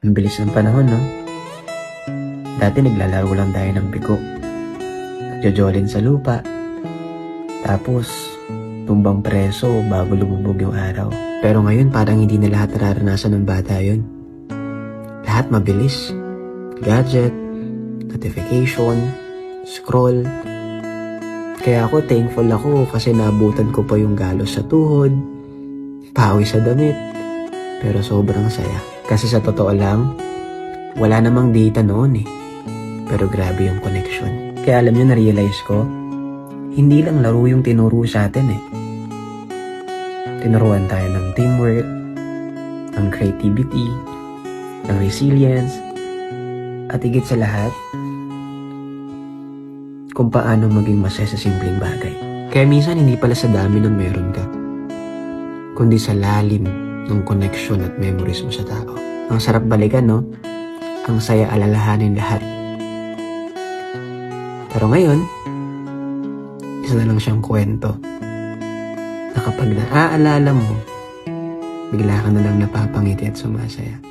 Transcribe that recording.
Ang bilis ng panahon, no? Dati naglalaro lang tayo ng biko. Nagjo-jolin sa lupa. Tapos, tumbang preso bago lumubog yung araw. Pero ngayon parang hindi na lahat nararanasan ng bata yun. Lahat mabilis. Gadget, notification, scroll. Kaya ako thankful ako kasi naabutan ko pa yung galos sa tuhod, pawis sa damit. Pero sobrang saya. Kasi sa totoo lang, wala namang data noon eh. Pero grabe yung connection. Kaya alam nyo, na-realize ko, hindi lang laro yung tinuro sa atin eh. Tinuruan tayo ng teamwork, ng creativity, ng resilience, at higit sa lahat, kung paano maging masaya sa simpleng bagay. Kaya minsan hindi pala sa dami ng meron ka, kundi sa lalim ng connection at memories mo sa tao. Ang sarap balikan, no? Ang saya alalahanin lahat. Pero ngayon, isa na lang siyang kwento na kapag naaalala mo, bigla ka na lang napapangiti at sumasaya.